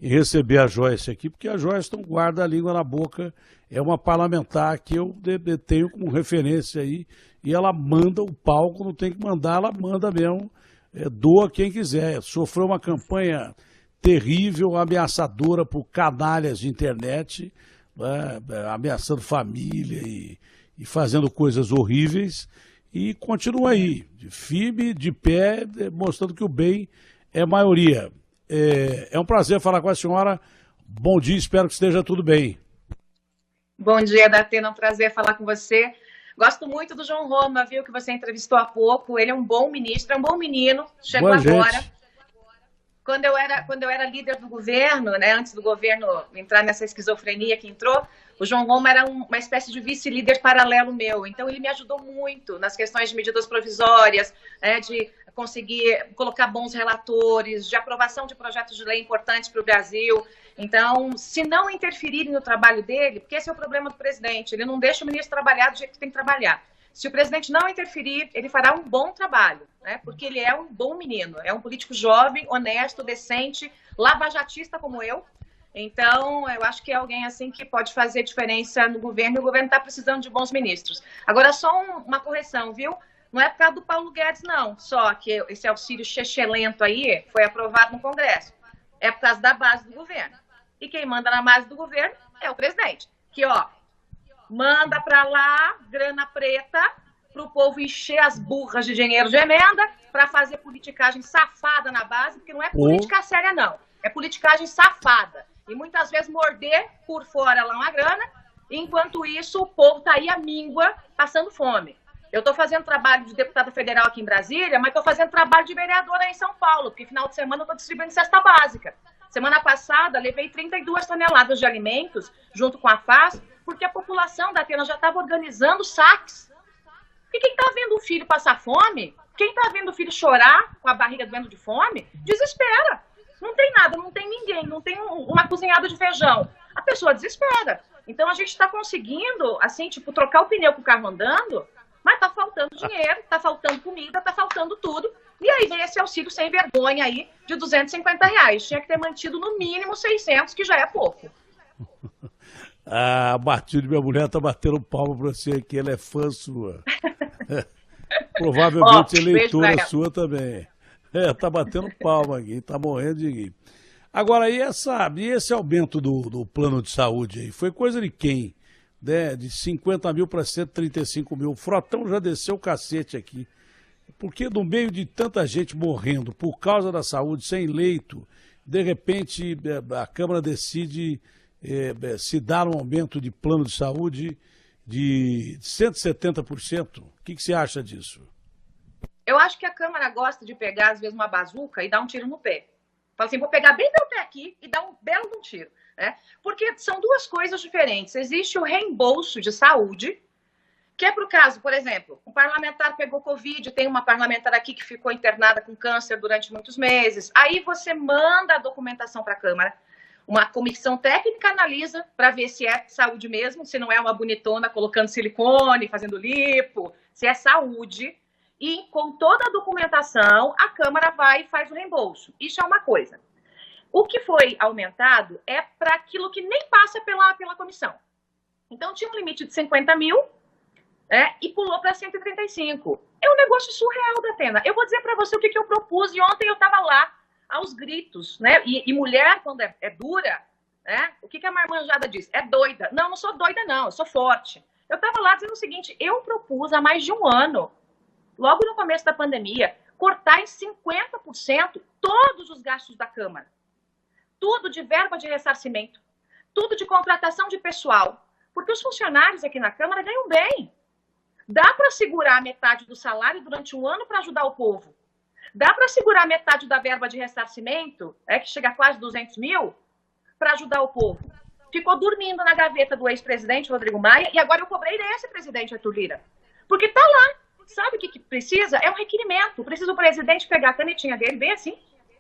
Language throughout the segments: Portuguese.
em receber a Joyce aqui, porque a Joyce não guarda a língua na boca, é uma parlamentar que eu tenho como referência aí, e ela manda o palco, não tem que mandar, ela manda mesmo, doa quem quiser. Sofreu uma campanha terrível, ameaçadora por canalhas de internet, né, ameaçando família e fazendo coisas horríveis, e continua aí, firme, de pé, mostrando que o bem é maioria. É um prazer falar com a senhora. Bom dia, espero que esteja tudo bem. Bom dia, Datena, é um prazer falar com você. Gosto muito do João Roma, viu, que você entrevistou há pouco. Ele é um bom ministro, é um bom menino, chegou Boa agora. Gente. Quando eu era líder do governo, né, antes do governo entrar nessa esquizofrenia que entrou, o João Roma era uma espécie de vice-líder paralelo meu. Então, ele me ajudou muito nas questões de medidas provisórias, né, de conseguir colocar bons relatores, de aprovação de projetos de lei importantes para o Brasil. Então, se não interferirem no trabalho dele, porque esse é o problema do presidente, ele não deixa o ministro trabalhar do jeito que tem que trabalhar. Se o presidente não interferir, ele fará um bom trabalho, né? Porque ele é um bom menino, é um político jovem, honesto, decente, lavajatista como eu. Então, eu acho que é alguém assim que pode fazer diferença no governo, e o governo está precisando de bons ministros. Agora, só uma correção, viu? Não é por causa do Paulo Guedes, não, só que esse auxílio chechelento aí foi aprovado no Congresso. É por causa da base do governo. E quem manda na base do governo é o presidente, que, ó, manda para lá grana preta para o povo encher as burras de dinheiro de emenda para fazer politicagem safada na base, porque não é política séria, não. É politicagem safada. E muitas vezes morder por fora lá uma grana, enquanto isso o povo está aí à míngua, passando fome. Eu estou fazendo trabalho de deputada federal aqui em Brasília, mas estou fazendo trabalho de vereadora aí em São Paulo, porque final de semana eu estou distribuindo cesta básica. Semana passada, levei 32 toneladas de alimentos, junto com a FAS, porque a população da Atena já estava organizando saques. E quem está vendo o filho passar fome, quem está vendo o filho chorar com a barriga doendo de fome, desespera. Não tem nada, não tem ninguém, não tem uma cozinhada de feijão. A pessoa desespera. Então a gente está conseguindo, assim, tipo, trocar o pneu com o carro andando, mas está faltando dinheiro, está faltando comida, está faltando tudo. E aí vem esse auxílio sem vergonha aí de R$250. Tinha que ter mantido no mínimo 600, que já é pouco. A Matilde, minha mulher, tá batendo palma pra você aqui, ela é fã sua. Provavelmente eleitora sua também. Tá batendo palma aqui, tá morrendo de rir. Agora, e esse aumento do plano de saúde aí? Foi coisa de quem? Né? De 50 mil para 135 mil. O Frotão já desceu o cacete aqui. Porque no meio de tanta gente morrendo por causa da saúde, sem leito, de repente a Câmara decide se dar um aumento de plano de saúde de 170%. O que você acha disso? Eu acho que a Câmara gosta de pegar, às vezes, uma bazuca e dar um tiro no pé. Fala assim, vou pegar bem meu pé aqui e dar um belo de um tiro. Né? Porque são duas coisas diferentes. Existe o reembolso de saúde, que é para o caso, por exemplo, um parlamentar pegou Covid, tem uma parlamentar aqui que ficou internada com câncer durante muitos meses. Aí você manda a documentação para a Câmara, uma comissão técnica analisa para ver se é saúde mesmo, se não é uma bonitona colocando silicone, fazendo lipo, se é saúde. E com toda a documentação, a Câmara vai e faz o reembolso. Isso é uma coisa. O que foi aumentado é para aquilo que nem passa pela comissão. Então, tinha um limite de 50 mil, e pulou para 135. É um negócio surreal da Atena. Eu vou dizer para você o que eu propus, e ontem eu estava lá, aos gritos, né? E mulher, quando é dura, né? O que a marmanjada diz? É doida. Não, não sou doida, não, eu sou forte. Eu estava lá dizendo o seguinte, eu propus há mais de um ano, logo no começo da pandemia, cortar em 50% todos os gastos da Câmara. Tudo de verba de ressarcimento, tudo de contratação de pessoal, porque os funcionários aqui na Câmara ganham bem. Dá para segurar metade do salário durante um ano para ajudar o povo. Dá para segurar metade da verba de ressarcimento, que chega a quase 200 mil, para ajudar o povo. Ficou dormindo na gaveta do ex-presidente Rodrigo Maia e agora eu cobrei desse presidente Arthur Lira. Porque tá lá. Sabe o que precisa? É um requerimento. Precisa o presidente pegar a canetinha dele bem assim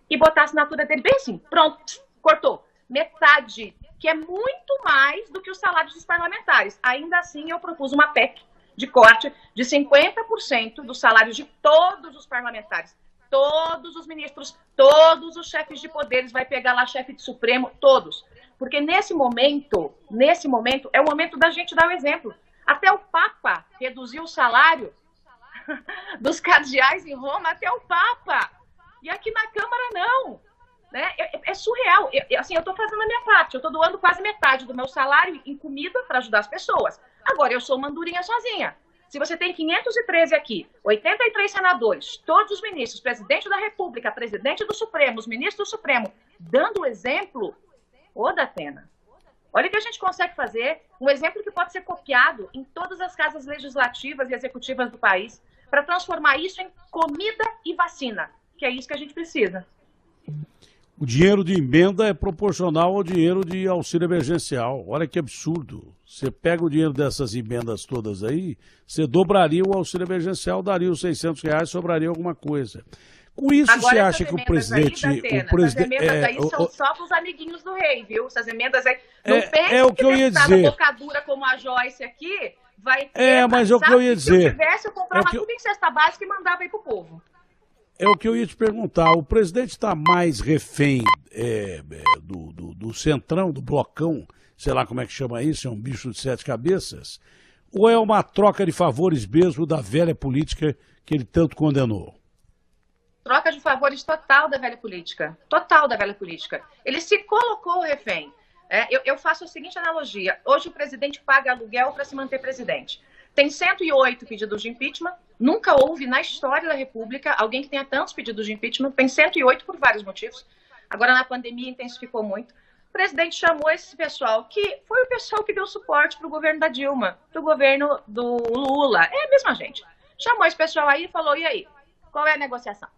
e botar a assinatura dele bem assim. Pronto, cortou. Metade, que é muito mais do que os salários dos parlamentares. Ainda assim, eu propus uma PEC de corte de 50% dos salários de todos os parlamentares. todos os ministros, todos os chefes de poderes, vai pegar lá chefe de Supremo, todos. Porque nesse momento, é o momento da gente dar o exemplo. Até o Papa reduziu o salário dos cardeais em Roma, até o Papa. E aqui na Câmara não. Né? É surreal. Assim, eu estou fazendo a minha parte, eu estou doando quase metade do meu salário em comida para ajudar as pessoas. Agora, eu sou uma andorinha sozinha. Se você tem 513 aqui, 83 senadores, todos os ministros, presidente da República, presidente do Supremo, os ministros do Supremo, dando o exemplo, ô Datena, olha o que a gente consegue fazer, um exemplo que pode ser copiado em todas as casas legislativas e executivas do país, para transformar isso em comida e vacina, que é isso que a gente precisa. O dinheiro de emenda é proporcional ao dinheiro de auxílio emergencial. Olha que absurdo. Você pega o dinheiro dessas emendas todas aí, você dobraria o auxílio emergencial, daria os R$600, sobraria alguma coisa. Com isso, agora, você acha que o presidente... Essas emendas aí são só para os amiguinhos do rei, viu? Essas emendas aí... Não pense o que eu ia dizer. Bocadura como a Joyce aqui vai ter... mas é o que eu ia dizer. Se eu tivesse, eu comprava tudo em cesta básica e mandava aí pro povo. É o que eu ia te perguntar. O presidente está mais refém do centrão, do blocão, sei lá como é que chama isso, é um bicho de 7 cabeças, ou é uma troca de favores mesmo da velha política que ele tanto condenou? Troca de favores total da velha política. Total da velha política. Ele se colocou refém. Eu faço a seguinte analogia. Hoje o presidente paga aluguel para se manter presidente. Tem 108 pedidos de impeachment. Nunca houve na história da República alguém que tenha tantos pedidos de impeachment. Tem 108 por vários motivos. Agora, na pandemia, intensificou muito. O presidente chamou esse pessoal, que foi o pessoal que deu suporte para o governo da Dilma, para o governo do Lula. É a mesma gente. Chamou esse pessoal aí e falou, e aí, qual é a negociação?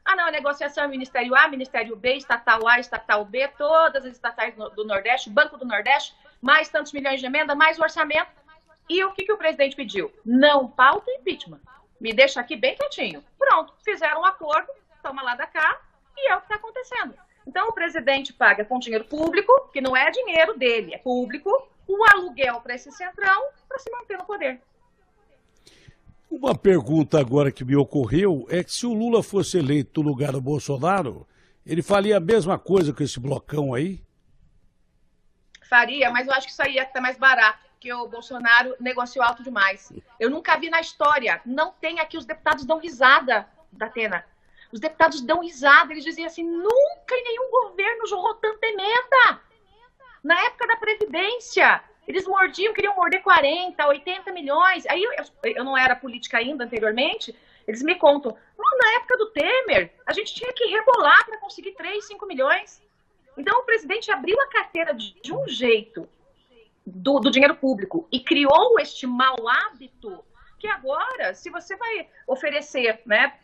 Ah, não, a negociação é Ministério A, Ministério B, Estatal A, Estatal B, todas as estatais do Nordeste, Banco do Nordeste, mais tantos milhões de emenda, mais o orçamento. E o que o presidente pediu? Não pauta impeachment. Me deixa aqui bem quietinho. Pronto, fizeram um acordo, toma lá da cá, e é o que está acontecendo. Então o presidente paga com dinheiro público, que não é dinheiro dele, é público, o aluguel para esse centrão para se manter no poder. Uma pergunta agora que me ocorreu é que se o Lula fosse eleito no lugar do Bolsonaro, ele faria a mesma coisa com esse blocão aí? Faria, mas eu acho que isso aí ia estar mais barato, porque o Bolsonaro negociou alto demais. Eu nunca vi na história, não tem aqui, os deputados dão risada, Datena. Os deputados dão risada, eles diziam assim, nunca em nenhum governo jorrou tanta emenda. Na época da Previdência, eles mordiam, queriam morder 40, 80 milhões. Aí eu não era política ainda anteriormente, eles me contam, na época do Temer, a gente tinha que rebolar para conseguir 3, 5 milhões. Então o presidente abriu a carteira de um jeito do dinheiro público e criou este mau hábito que agora, se você vai oferecer, né,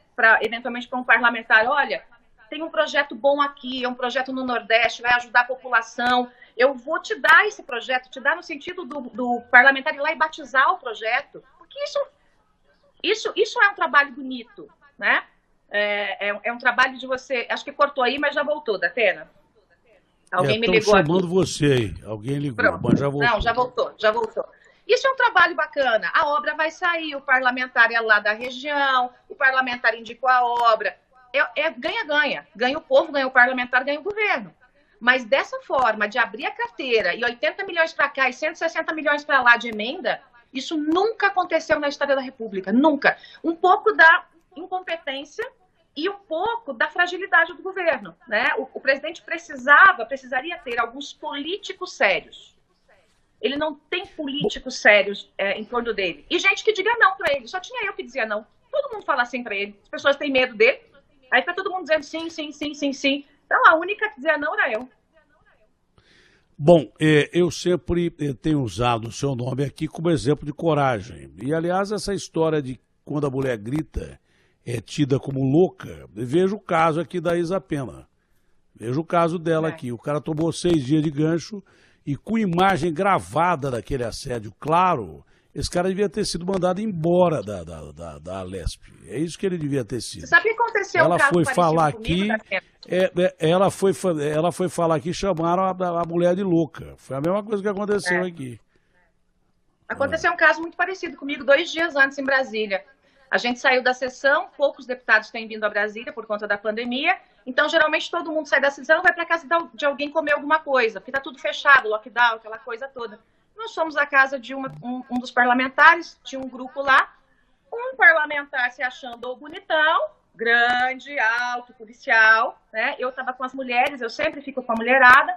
eventualmente para um parlamentar, olha, tem um projeto bom aqui, é um projeto no Nordeste, vai ajudar a população, eu vou te dar esse projeto, te dar no sentido do parlamentar ir lá e batizar o projeto, porque isso é um trabalho bonito, né? É um trabalho de você, acho que cortou aí, mas já voltou, Datena. Alguém me ligou aqui. Chamando você aí, alguém ligou, mas já voltou. Não, já voltou. Isso é um trabalho bacana, a obra vai sair, o parlamentar é lá da região, o parlamentar indicou a obra, ganha-ganha, ganha o povo, ganha o parlamentar, ganha o governo. Mas dessa forma, de abrir a carteira e 80 milhões para cá e 160 milhões para lá de emenda, isso nunca aconteceu na história da República, nunca. Um pouco da incompetência e um pouco da fragilidade do governo, né? O presidente precisaria ter alguns políticos sérios. Ele não tem políticos sérios em torno dele. E gente que diga não para ele. Só tinha eu que dizia não. Todo mundo fala assim para ele. As pessoas têm medo dele. Aí fica todo mundo dizendo sim, sim, sim, sim, sim. Então a única que dizia não era eu. Bom, eu sempre tenho usado o seu nome aqui como exemplo de coragem. E, aliás, essa história de quando a mulher grita é tida como louca, vejo o caso aqui da Isa Pena. Vejo o caso dela aqui. O cara tomou 6 dias de gancho e com imagem gravada daquele assédio, claro, esse cara devia ter sido mandado embora da Alesp. É isso que ele devia ter sido. Você sabe o que aconteceu? Ela foi falar aqui, ela foi falar aqui e chamaram a mulher de louca. Foi a mesma coisa que aconteceu aqui. Aconteceu um caso muito parecido comigo 2 dias antes em Brasília. A gente saiu da sessão, poucos deputados têm vindo a Brasília por conta da pandemia, então geralmente todo mundo sai da sessão e vai para casa de alguém comer alguma coisa, porque está tudo fechado, lockdown, aquela coisa toda. Nós fomos à casa de um dos parlamentares, tinha um grupo lá, um parlamentar se achando bonitão, grande, alto, policial, né? Eu estava com as mulheres, eu sempre fico com a mulherada,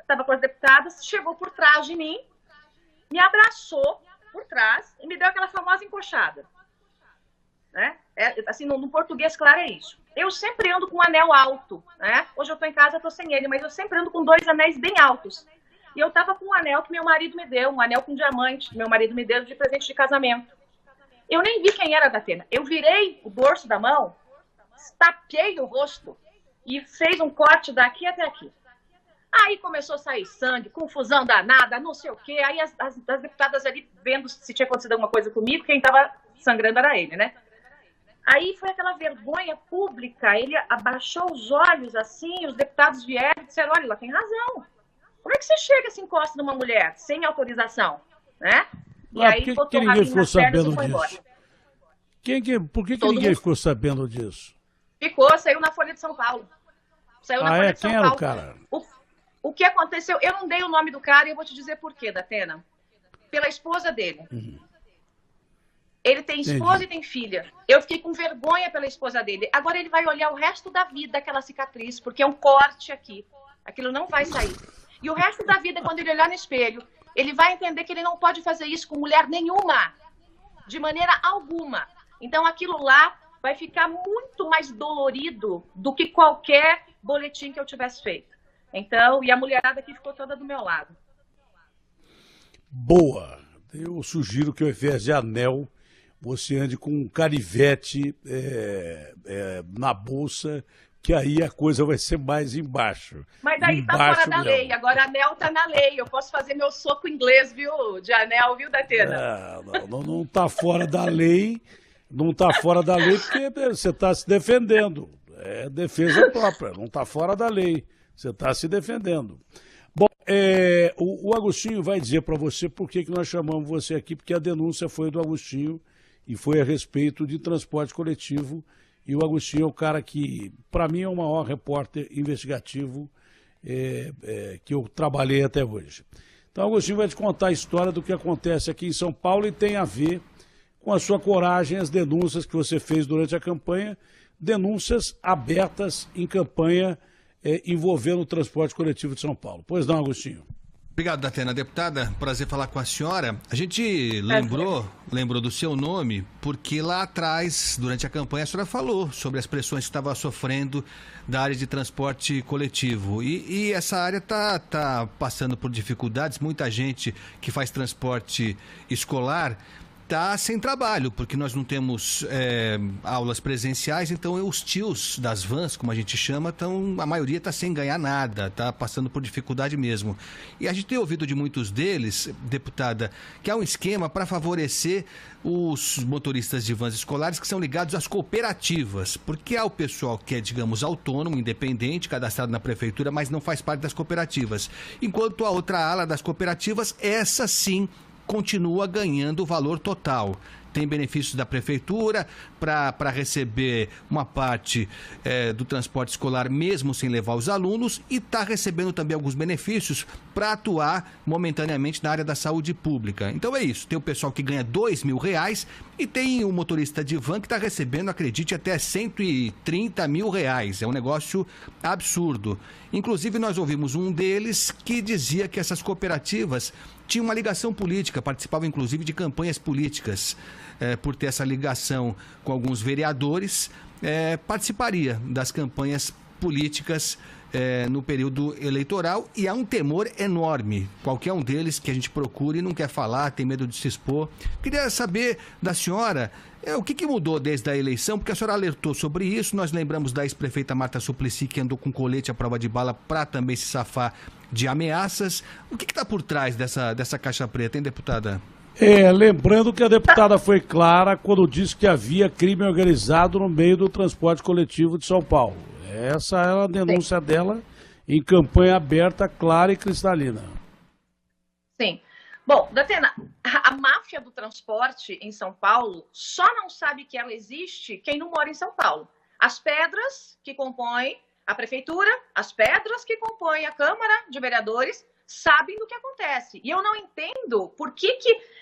estava com as deputadas, chegou por trás de mim, me abraçou por trás e me deu aquela famosa encoxada. Né? Assim, no português, claro, é isso. Eu sempre ando com um anel alto, né? Hoje eu estou em casa, estou sem ele, mas eu sempre ando com 2 anéis bem altos. E eu estava com um anel que meu marido me deu, um anel com diamante, que meu marido me deu de presente de casamento. Eu nem vi quem era, Datena. Eu virei o dorso da mão, estapeei o rosto e fez um corte daqui até aqui. Aí começou a sair sangue, confusão danada, não sei o quê. Aí as deputadas ali vendo se tinha acontecido alguma coisa comigo, quem estava sangrando era ele, né? Aí foi aquela vergonha pública, ele abaixou os olhos assim, os deputados vieram e disseram, olha, ela tem razão. Como é que você chega e se encosta numa mulher sem autorização? Né? E aí botou o rabinho nas pernas e foi embora. Por que ninguém ficou sabendo disso? Ficou, saiu na Folha de São Paulo. Saiu na Folha de São Quem Paulo. Era o cara? O que aconteceu, eu não dei o nome do cara e eu vou te dizer por quê, Datena. Pela esposa dele. Ele tem esposa e tem filha. Eu fiquei com vergonha pela esposa dele. Agora ele vai olhar o resto da vida aquela cicatriz, porque é um corte aqui. Aquilo não vai sair. E o resto da vida, quando ele olhar no espelho, ele vai entender que ele não pode fazer isso com mulher nenhuma. De maneira alguma. Então aquilo lá vai ficar muito mais dolorido do que qualquer boletim que eu tivesse feito. Então, e a mulherada aqui ficou toda do meu lado. Boa. Eu sugiro que ao invés de anel, você ande com um canivete na bolsa, que aí a coisa vai ser mais embaixo. Mas daí tá fora da lei. Agora anel tá na lei. Eu posso fazer meu soco inglês, viu? De anel, viu, Datena? Não tá fora da lei. Não tá fora da lei porque você está se defendendo. É defesa própria. Não tá fora da lei. Você está se defendendo. Bom, o Agostinho vai dizer para você por que nós chamamos você aqui, porque a denúncia foi do Agostinho e foi a respeito de transporte coletivo. E o Agostinho é o cara que, para mim, é o maior repórter investigativo que eu trabalhei até hoje. Então, o Agostinho vai te contar a história do que acontece aqui em São Paulo e tem a ver com a sua coragem, as denúncias que você fez durante a campanha, denúncias abertas em campanha envolvendo o transporte coletivo de São Paulo. Pois não, Agostinho. Obrigado, Datena. Deputada, prazer falar com a senhora. A gente lembrou do seu nome porque lá atrás, durante a campanha, a senhora falou sobre as pressões que estava sofrendo da área de transporte coletivo. E essa área tá passando por dificuldades. Muita gente que faz transporte escolar está sem trabalho, porque nós não temos aulas presenciais, então os tios das vans, como a gente chama, a maioria está sem ganhar nada, está passando por dificuldade mesmo. E a gente tem ouvido de muitos deles, deputada, que há um esquema para favorecer os motoristas de vans escolares que são ligados às cooperativas, porque há o pessoal que é, digamos, autônomo, independente, cadastrado na prefeitura, mas não faz parte das cooperativas. Enquanto a outra ala das cooperativas, essa sim, continua ganhando o valor total. Tem benefícios da prefeitura para receber uma parte do transporte escolar mesmo sem levar os alunos e está recebendo também alguns benefícios para atuar momentaneamente na área da saúde pública. Então é isso, tem o pessoal que ganha R$2.000 e tem o motorista de van que está recebendo, acredite, até R$130.000. É um negócio absurdo. Inclusive nós ouvimos um deles que dizia que essas cooperativas tinham uma ligação política, participavam inclusive de campanhas políticas. Por ter essa ligação com alguns vereadores, participaria das campanhas políticas no período eleitoral, e há um temor enorme. Qualquer um deles que a gente procure não quer falar, tem medo de se expor. Queria saber da senhora o que mudou desde a eleição, porque a senhora alertou sobre isso. Nós lembramos da ex-prefeita Marta Suplicy, que andou com colete à prova de bala para também se safar de ameaças. O que está por trás dessa caixa preta, hein, deputada? Lembrando que a deputada foi clara quando disse que havia crime organizado no meio do transporte coletivo de São Paulo. Essa era a denúncia dela em campanha aberta, clara e cristalina. Sim. Bom, Datena, a máfia do transporte em São Paulo só não sabe que ela existe quem não mora em São Paulo. As pedras que compõem a prefeitura, as pedras que compõem a Câmara de Vereadores sabem do que acontece. E eu não entendo por que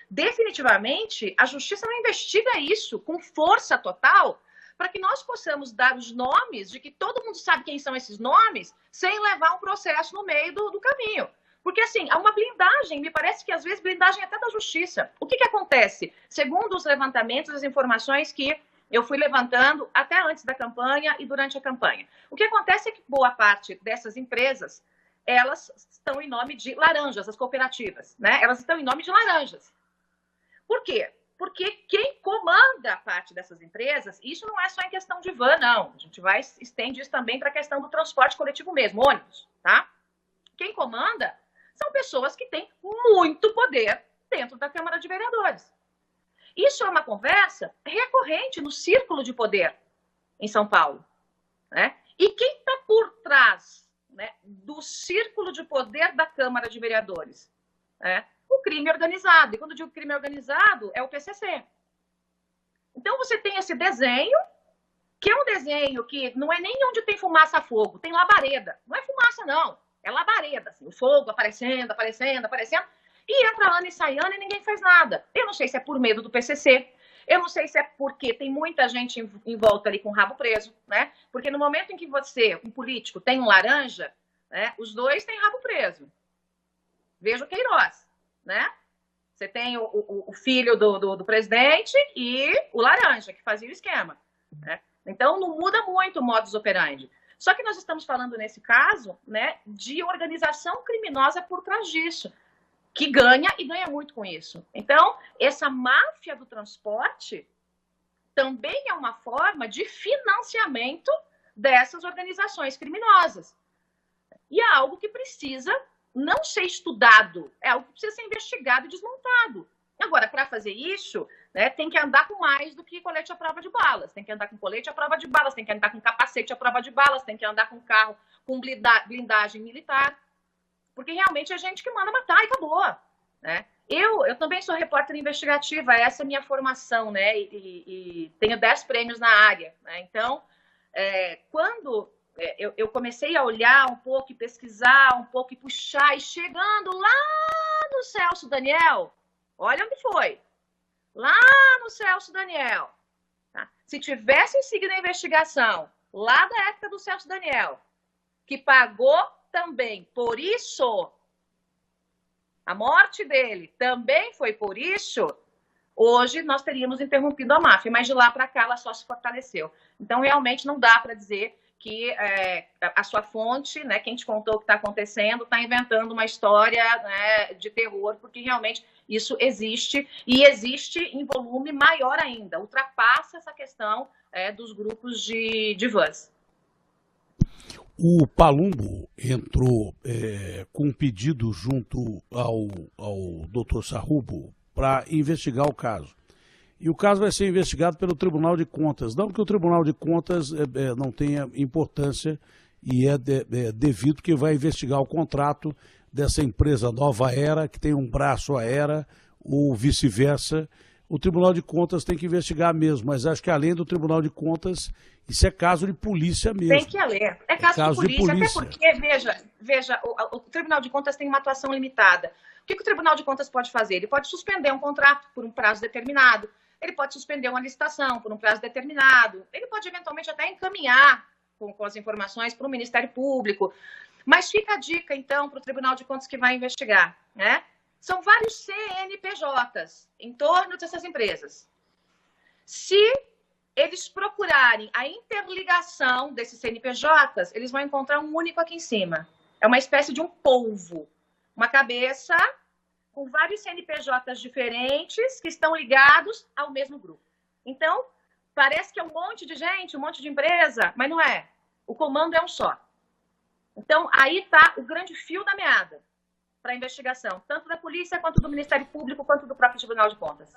definitivamente a justiça não investiga isso com força total para que nós possamos dar os nomes de que todo mundo sabe quem são esses nomes sem levar um processo no meio do caminho. Porque, assim, há uma blindagem, me parece que às vezes blindagem até da justiça. O que acontece? Segundo os levantamentos, as informações que eu fui levantando até antes da campanha e durante a campanha. O que acontece é que boa parte dessas empresas, elas estão em nome de laranjas, as cooperativas, né? Elas estão em nome de laranjas. Por quê? Porque quem comanda a parte dessas empresas, isso não é só em questão de van, não. A gente estende isso também para a questão do transporte coletivo mesmo, ônibus, tá? Quem comanda são pessoas que têm muito poder dentro da Câmara de Vereadores. Isso é uma conversa recorrente no círculo de poder em São Paulo, né? E quem está por trás, né, do círculo de poder da Câmara de Vereadores? O crime organizado. E quando eu digo crime organizado, é o PCC. Então você tem esse desenho, que é um desenho que não é nem onde tem fumaça a fogo, tem labareda. Não é fumaça, não. É labareda, assim, o fogo aparecendo, e entra ano e sai ano e ninguém faz nada. Eu não sei se é por medo do PCC, eu não sei se é porque tem muita gente em volta ali com o rabo preso, né? Porque no momento em que você, um político, tem um laranja, né, os dois têm rabo preso. Veja o Queiroz, né? Você tem o filho do presidente e o laranja, que fazia o esquema, né? Então não muda muito o modus operandi. Só que nós estamos falando, nesse caso, né, de organização criminosa por trás disso, que ganha e ganha muito com isso. Então, essa máfia do transporte também é uma forma de financiamento dessas organizações criminosas. E é algo que precisa não ser estudado, é algo que precisa ser investigado e desmontado. Agora, para fazer isso, né, tem que andar com mais do que colete à prova de balas. Tem que andar com colete à prova de balas, tem que andar com capacete à prova de balas, tem que andar com carro com blindagem militar. Porque realmente é gente que manda matar e acabou, né? Eu também sou repórter investigativa, essa é a minha formação, né? E tenho 10 prêmios na área, né? Então, quando eu comecei a olhar um pouco e pesquisar um pouco e puxar, e chegando lá no Celso Daniel, olha onde foi. Lá no Celso Daniel. Tá? Se tivessem seguido a investigação lá da época do Celso Daniel, que pagou também por isso, a morte dele também foi por isso, hoje nós teríamos interrompido a máfia, mas de lá para cá ela só se fortaleceu. Então, realmente não dá para dizer que a sua fonte, né, quem te contou o que está acontecendo, está inventando uma história, né, de terror, porque realmente isso existe, e existe em volume maior ainda, ultrapassa essa questão dos grupos de vans. O Palumbo entrou com um pedido junto ao Dr. Sarrubo para investigar o caso. E o caso vai ser investigado pelo Tribunal de Contas. Não que o Tribunal de Contas não tenha importância e devido que vai investigar o contrato dessa empresa Nova Era, que tem um braço à Era, ou vice-versa. O Tribunal de Contas tem que investigar mesmo, mas acho que além do Tribunal de Contas, isso é caso de polícia mesmo. Tem que ler. É caso de polícia, até porque, veja, o Tribunal de Contas tem uma atuação limitada. O que o Tribunal de Contas pode fazer? Ele pode suspender um contrato por um prazo determinado, ele pode suspender uma licitação por um prazo determinado, ele pode eventualmente até encaminhar com as informações para o Ministério Público. Mas fica a dica, então, para o Tribunal de Contas que vai investigar, né? São vários CNPJs em torno dessas empresas. Se eles procurarem a interligação desses CNPJs, eles vão encontrar um único aqui em cima. É uma espécie de um polvo, uma cabeça com vários CNPJs diferentes que estão ligados ao mesmo grupo. Então, parece que é um monte de gente, um monte de empresa, mas não é. O comando é um só. Então, aí está o grande fio da meada para a investigação, tanto da polícia, quanto do Ministério Público, quanto do próprio Tribunal de Contas.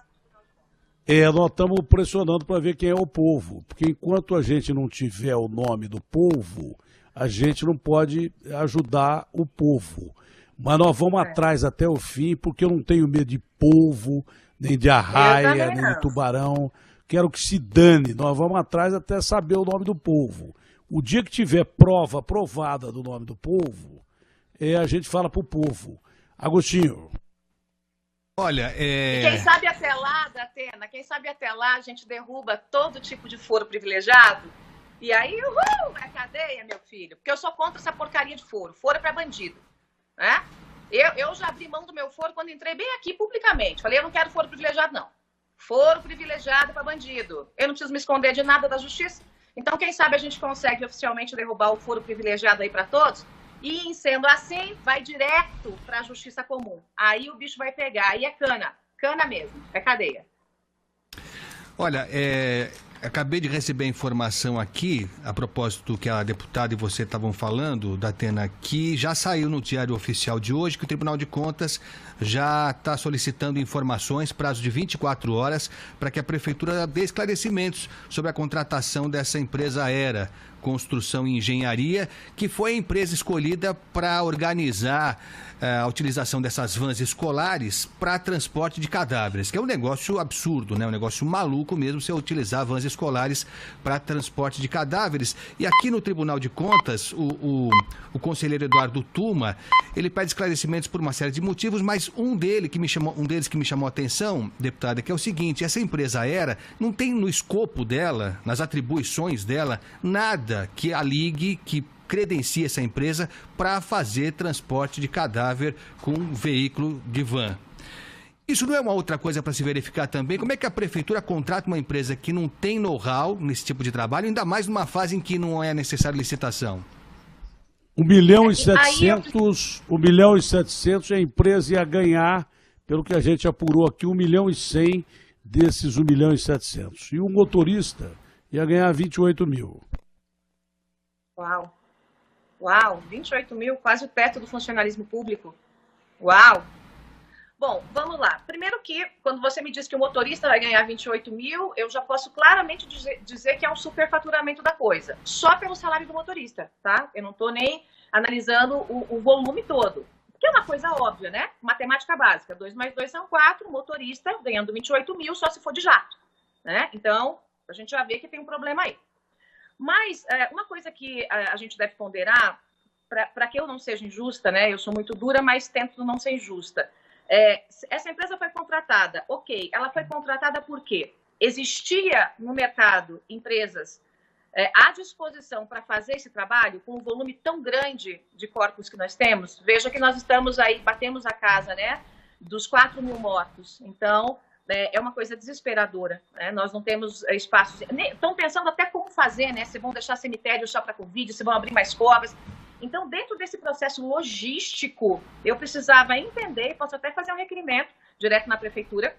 Nós estamos pressionando para ver quem é o povo, porque enquanto a gente não tiver o nome do povo, a gente não pode ajudar o povo. Mas nós vamos atrás até o fim, porque eu não tenho medo de polvo, nem de arraia, nem de tubarão. Quero que se dane. Nós vamos atrás até saber o nome do polvo. O dia que tiver prova provada do nome do polvo, a gente fala pro povo. Agostinho. Olha, E quem sabe até lá, Datena, quem sabe até lá a gente derruba todo tipo de foro privilegiado. E aí, é cadeia, meu filho. Porque eu sou contra essa porcaria de foro. Foro é pra bandido. Né? Eu já abri mão do meu foro quando entrei bem aqui publicamente. Falei, eu não quero foro privilegiado, não. Foro privilegiado para bandido. Eu não preciso me esconder de nada da justiça. Então, quem sabe a gente consegue oficialmente derrubar o foro privilegiado aí para todos. E, sendo assim, vai direto para a justiça comum. Aí o bicho vai pegar. Aí é cana. Cana mesmo. É cadeia. Olha, acabei de receber a informação aqui, a propósito do que a deputada e você estavam falando, Datena, que já saiu no Diário Oficial de hoje que o Tribunal de Contas já está solicitando informações, prazo de 24 horas, para que a Prefeitura dê esclarecimentos sobre a contratação dessa empresa Aera Construção e Engenharia, que foi a empresa escolhida para organizar a utilização dessas vans escolares para transporte de cadáveres, que é um negócio absurdo, né? Um negócio maluco mesmo você utilizar vans escolares para transporte de cadáveres. E aqui no Tribunal de Contas, o conselheiro Eduardo Tuma, ele pede esclarecimentos por uma série de motivos, mas um deles que me chamou a atenção, deputada, que é o seguinte: essa empresa Aera não tem no escopo dela, nas atribuições dela, nada que a ligue, que credencie essa empresa para fazer transporte de cadáver com veículo de van. Isso não é uma outra coisa para se verificar também? Como é que a Prefeitura contrata uma empresa que não tem know-how nesse tipo de trabalho, ainda mais numa fase em que não é necessária licitação? 1.700.000, a empresa ia ganhar, pelo que a gente apurou aqui, 1.100.000 desses 1.700.000. E o motorista ia ganhar 28 mil. Uau, 28 mil, quase o teto do funcionalismo público. Uau! Bom, vamos lá. Primeiro que, quando você me diz que o motorista vai ganhar 28 mil, eu já posso claramente dizer que é um superfaturamento da coisa. Só pelo salário do motorista, tá? Eu não estou nem analisando o volume todo. Que é uma coisa óbvia, né? Matemática básica. 2 mais 2 são 4, motorista ganhando 28 mil só se for de jato, né? Então, a gente já vê que tem um problema aí. Mas uma coisa que a gente deve ponderar, para que eu não seja injusta, né? Eu sou muito dura, mas tento não ser injusta. Essa empresa foi contratada, ok, ela foi contratada por quê? Existia no mercado empresas à disposição para fazer esse trabalho com um volume tão grande de corpos que nós temos? Veja que nós estamos aí, batemos a casa, né, dos 4 mil mortos. Então, é uma coisa desesperadora, né? Nós não temos espaços. Estão pensando até como fazer, né? Se vão deixar cemitério só para Covid, se vão abrir mais covas. Então, dentro desse processo logístico, eu precisava entender, posso até fazer um requerimento direto na prefeitura,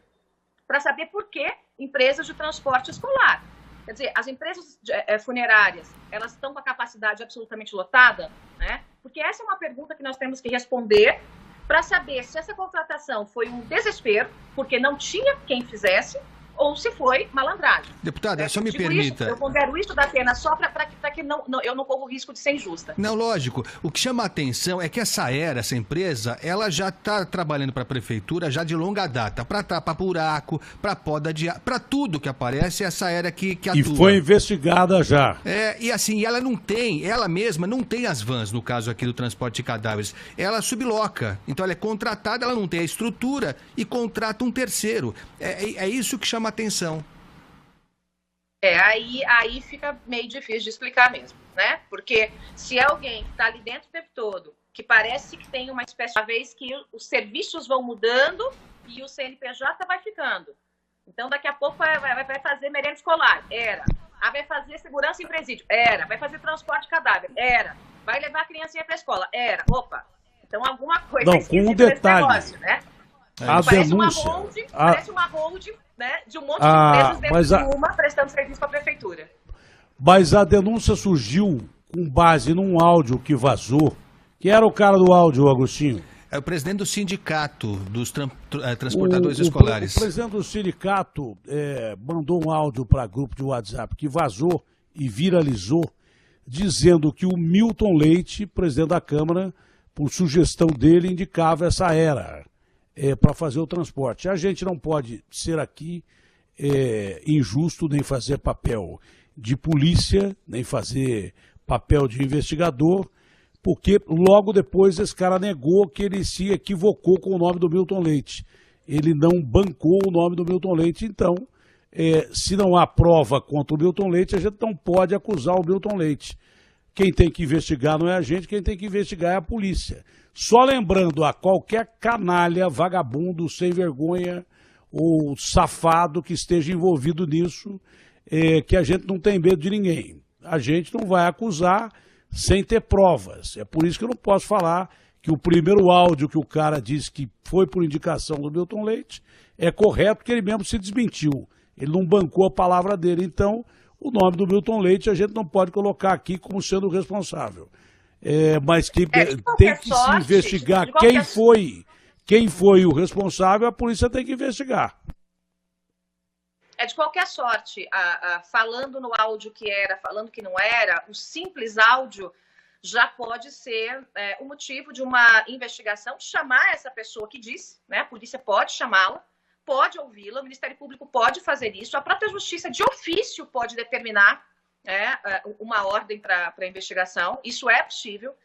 para saber por que empresas de transporte escolar. Quer dizer, as empresas funerárias, elas estão com a capacidade absolutamente lotada, né? Porque essa é uma pergunta que nós temos que responder para saber se essa contratação foi um desespero, porque não tinha quem fizesse, ou se foi malandragem. Deputada, só me permita... eu pondero isso da pena só para que eu não corra o risco de ser injusta. Não, lógico. O que chama a atenção é que essa Aera, essa empresa, ela já está trabalhando para a Prefeitura já de longa data, para tapar buraco, para poda de ar, para tudo que aparece, essa Aera que atua. E foi investigada já. E assim, ela mesma não tem as vans, no caso aqui do transporte de cadáveres. Ela subloca. Então ela é contratada, ela não tem a estrutura e contrata um terceiro. É isso que chama atenção. Aí fica meio difícil de explicar mesmo, né? Porque se é alguém que está ali dentro o tempo todo, que parece que tem uma espécie de vez que os serviços vão mudando e o CNPJ vai ficando. Então, daqui a pouco vai fazer merenda escolar. Vai fazer segurança em presídio. Vai fazer transporte de cadáver. Vai levar a criancinha para a escola. Opa. Então, alguma coisa com um detalhe. Negócio, né? Parece uma holding, né, de um monte de empresas dentro de uma prestando serviço para a prefeitura. Mas a denúncia surgiu com base num áudio que vazou. Quem era o cara do áudio, Agostinho? É o presidente do sindicato dos transportadores escolares. O presidente do sindicato mandou um áudio para grupo de WhatsApp que vazou e viralizou, dizendo que o Milton Leite, presidente da Câmara, por sugestão dele, indicava essa era para fazer o transporte. A gente não pode ser aqui injusto, nem fazer papel de polícia, nem fazer papel de investigador, porque logo depois esse cara negou que ele se equivocou com o nome do Milton Leite. Ele não bancou o nome do Milton Leite, então, se não há prova contra o Milton Leite, a gente não pode acusar o Milton Leite. Quem tem que investigar não é a gente, quem tem que investigar é a polícia. Só lembrando a qualquer canalha, vagabundo, sem vergonha ou safado que esteja envolvido nisso, que a gente não tem medo de ninguém. A gente não vai acusar sem ter provas. É por isso que eu não posso falar que o primeiro áudio que o cara disse que foi por indicação do Milton Leite é correto, porque ele mesmo se desmentiu. Ele não bancou a palavra dele. Então, o nome do Milton Leite a gente não pode colocar aqui como sendo o responsável. Mas que tem que se investigar quem foi o responsável, a polícia tem que investigar. De qualquer sorte, falando no áudio que era, falando que não era, o simples áudio já pode ser o motivo de uma investigação, chamar essa pessoa que disse, né? A polícia pode chamá-la, pode ouvi-la, o Ministério Público pode fazer isso, a própria Justiça de ofício pode determinar uma ordem para a investigação, isso é possível.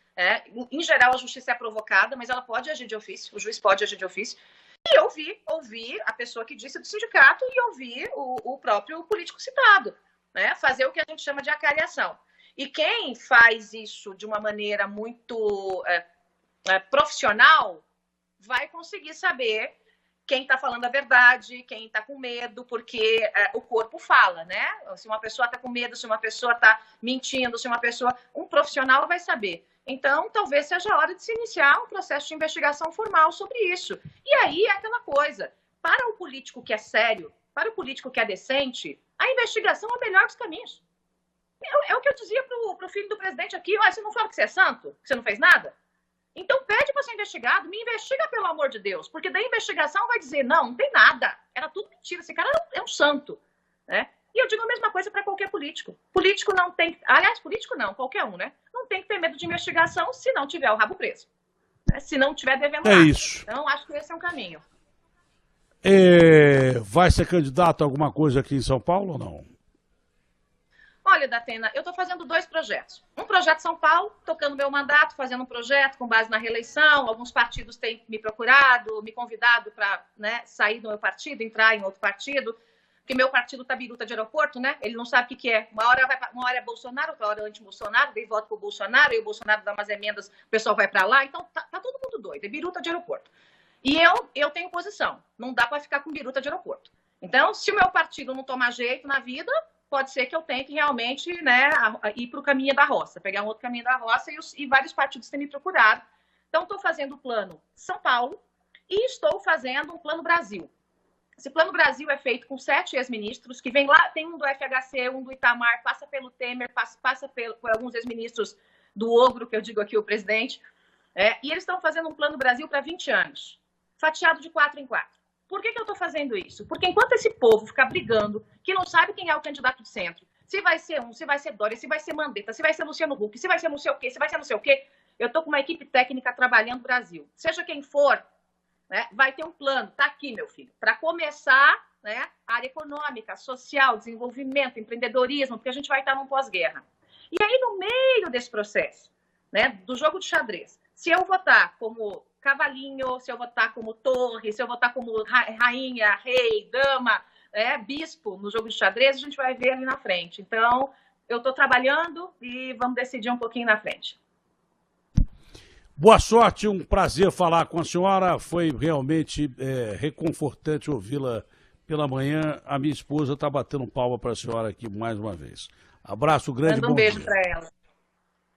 Em geral, a Justiça é provocada, mas ela pode agir de ofício, o juiz pode agir de ofício. E ouvir a pessoa que disse do sindicato e ouvir o próprio político citado, né? Fazer o que a gente chama de acariação. E quem faz isso de uma maneira muito profissional vai conseguir saber quem está falando a verdade, quem está com medo, porque o corpo fala, né? Se uma pessoa está com medo, se uma pessoa está mentindo, um profissional vai saber. Então, talvez seja a hora de se iniciar um processo de investigação formal sobre isso. E aí é aquela coisa, para o político que é sério, para o político que é decente, a investigação é o melhor dos caminhos. É o que eu dizia pro filho do presidente aqui, você não fala que você é santo, que você não fez nada? Então pede para ser investigado, me investiga pelo amor de Deus, porque da investigação vai dizer, não tem nada, era tudo mentira, esse cara é um santo, né? E eu digo a mesma coisa para qualquer político. Político não tem... Aliás, político não, qualquer um, né? Não tem que ter medo de investigação se não tiver o rabo preso. Né? Se não tiver devendo nada. Isso. Então, acho que esse é um caminho. Vai ser candidato a alguma coisa aqui em São Paulo ou não? Olha, Datena, eu estou fazendo 2 projetos. Um projeto São Paulo, tocando meu mandato, fazendo um projeto com base na reeleição. Alguns partidos têm me procurado, me convidado para sair do meu partido, entrar em outro partido. Porque meu partido tá biruta de aeroporto, né? Ele não sabe o que é. Uma hora é Bolsonaro, outra hora é anti-Bolsonaro, daí voto pro Bolsonaro, e o Bolsonaro dá umas emendas, o pessoal vai para lá. Então tá todo mundo doido, é biruta de aeroporto. E eu tenho posição, não dá para ficar com biruta de aeroporto. Então, se o meu partido não tomar jeito na vida, pode ser que eu tenha que realmente ir para o caminho da roça, pegar um outro caminho da roça, e vários partidos têm me procurado. Então, estou fazendo o plano São Paulo e estou fazendo um plano Brasil. Esse Plano Brasil é feito com 7 ex-ministros, que vem lá, tem um do FHC, um do Itamar, passa pelo Temer, passa por alguns ex-ministros do Ogro, que eu digo aqui o presidente, e eles estão fazendo um Plano Brasil para 20 anos, fatiado de 4 em 4. Por que eu estou fazendo isso? Porque enquanto esse povo ficar brigando, que não sabe quem é o candidato de centro, se vai ser se vai ser Dória, se vai ser Mandetta, se vai ser Luciano Huck, se vai ser não sei o quê, se vai ser não sei o quê, eu estou com uma equipe técnica trabalhando no Brasil. Seja quem for, vai ter um plano, tá aqui, meu filho, para começar a área econômica, social, desenvolvimento, empreendedorismo, porque a gente vai estar num pós-guerra. E aí, no meio desse processo, do jogo de xadrez, se eu votar como cavalinho, se eu votar como torre, se eu votar como rainha, rei, dama, bispo no jogo de xadrez, a gente vai ver ali na frente. Então, eu estou trabalhando e vamos decidir um pouquinho na frente. Boa sorte, um prazer falar com a senhora, foi realmente reconfortante ouvi-la pela manhã. A minha esposa está batendo palma para a senhora aqui mais uma vez. Abraço grande, Manda um beijo para ela.